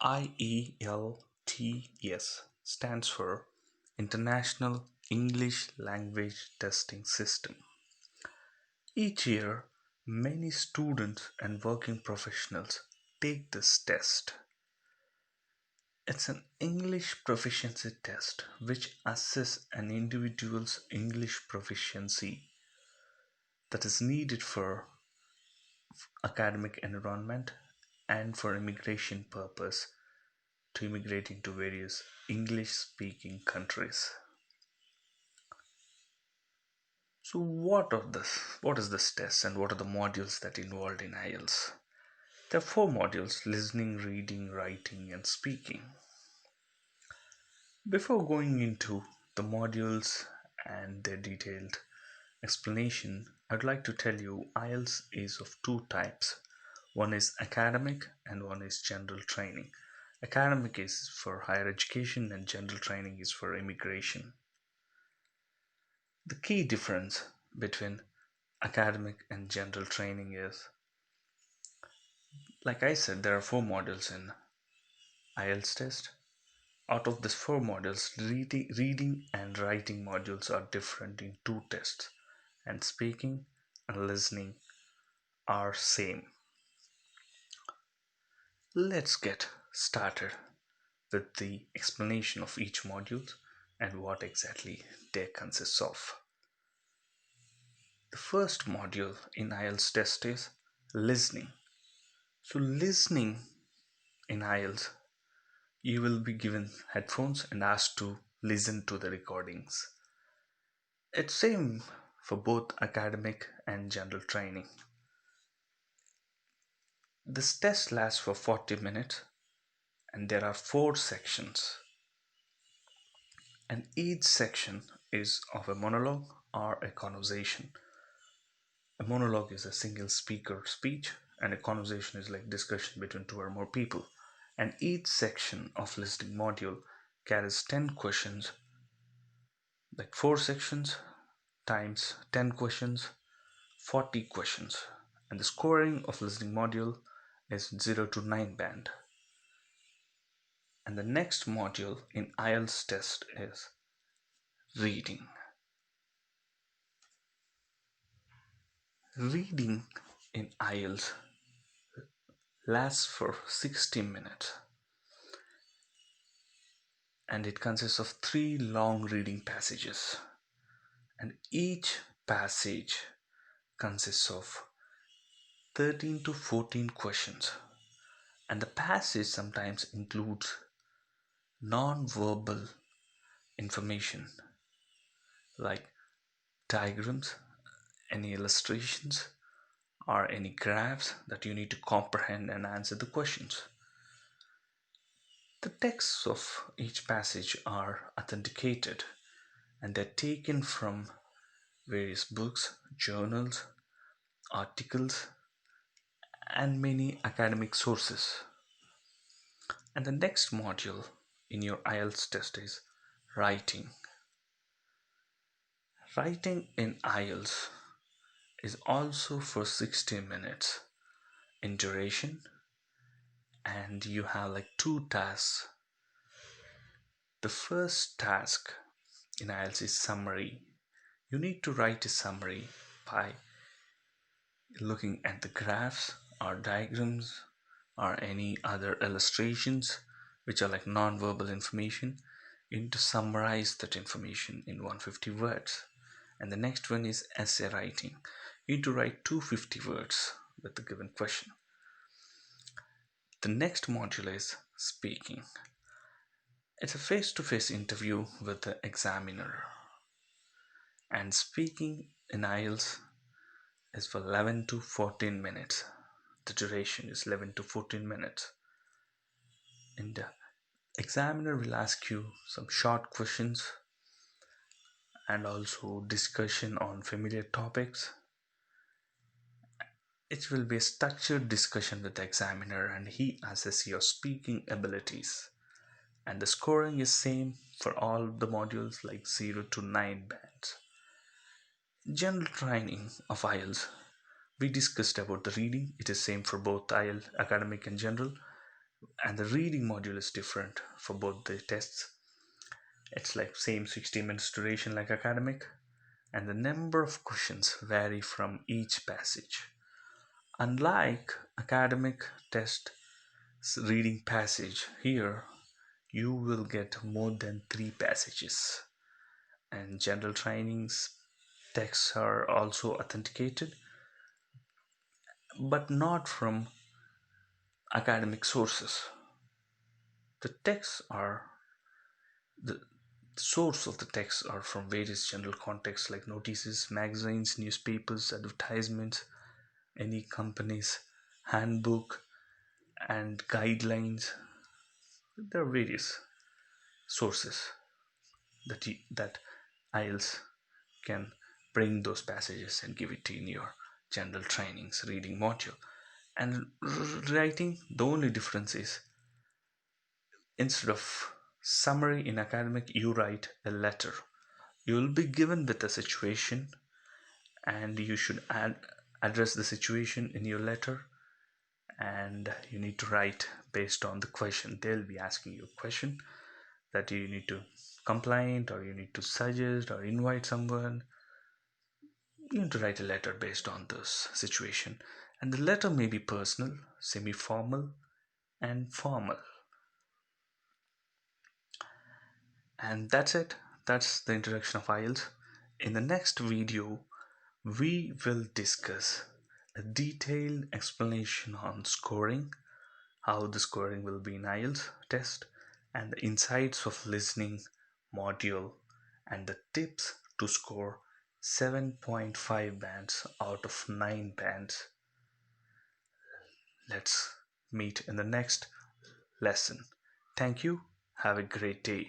IELTS stands for International English Language Testing System. Each year, many students and working professionals take this test. It's an English proficiency test which assesses an individual's English proficiency that is needed for academic environment and for immigration purpose to immigrate into various English speaking countries. So what is this test and what are the modules that involved in IELTS? There are four modules: listening, reading, writing and speaking. Before going into the modules and their detailed explanation, I'd like to tell you IELTS is of two types. One is academic and one is general training. Academic is for higher education and general training is for immigration. The key difference between academic and general training is, like I said, there are four modules in IELTS test. Out of these four modules, reading and writing modules are different in two tests, and speaking and listening are same. Let's get started with the explanation of each module and what exactly they consist of. The first module in IELTS test is listening. So listening in IELTS, you will be given headphones and asked to listen to the recordings. It's same for both academic and general training. This test lasts for 40 minutes and there are four sections, and each section is of a monologue or a conversation. A monologue is a single speaker speech and a conversation is like discussion between two or more people. And each section of listening module carries 10 questions, like four sections times 10 questions, 40 questions. And the scoring of listening module is 0 to 9 band. And the next module in IELTS test is reading. Reading in IELTS lasts for 60 minutes and it consists of three long reading passages, and each passage consists of 13 to 14 questions, and the passage sometimes includes non-verbal information like diagrams, any illustrations or any graphs that you need to comprehend and answer the questions. The texts of each passage are authenticated and they're taken from various books, journals, articles, and many academic sources. And the next module in your IELTS test is writing. Writing in IELTS is also for 60 minutes in duration, and you have like two tasks. The first task in IELTS is summary. You need to write a summary by looking at the graphs or diagrams or any other illustrations which are like non-verbal information. You need to summarize that information in 150 words. And the next one is essay writing. You need to write 250 words with the given question. The next module is speaking. It's a face-to-face interview with the examiner. And speaking in IELTS is for 11 to 14 minutes. The duration is 11 to 14 minutes. And the examiner will ask you some short questions and also discussion on familiar topics. It will be a structured discussion with the examiner and he assesses your speaking abilities. And the scoring is same for all the modules, like 0 to 9 bands. General training of IELTS. We discussed about the reading. It is same for both IELTS academic and general. And the reading module is different for both the tests. It's like same 60 minutes duration like academic, and the number of questions vary from each passage. Unlike academic test reading passage, here you will get more than 3 passages. And general trainings texts are also authenticated, but not from academic sources. The texts are the source of the texts are from various general contexts like notices, magazines, newspapers, advertisements, any company's handbook, and guidelines. There are various sources that IELTS can bring those passages and give it to you in your general trainings reading module. And writing, the only difference is instead of summary in academic, you write a letter. You will be given with a situation, and you should address the situation in your letter, and you need to write based on the question. They'll be asking you a question that you need to complain, or you need to suggest or invite someone. You need to write a letter based on this situation, and the letter may be personal, semi-formal, and formal. And that's it. That's the introduction of IELTS. In the next video, we will discuss a detailed explanation on scoring, how the scoring will be in IELTS test, and the insights of listening module, and the tips to score 7.5 bands out of 9 bands. Let's meet in the next lesson. Thank you. Have a great day.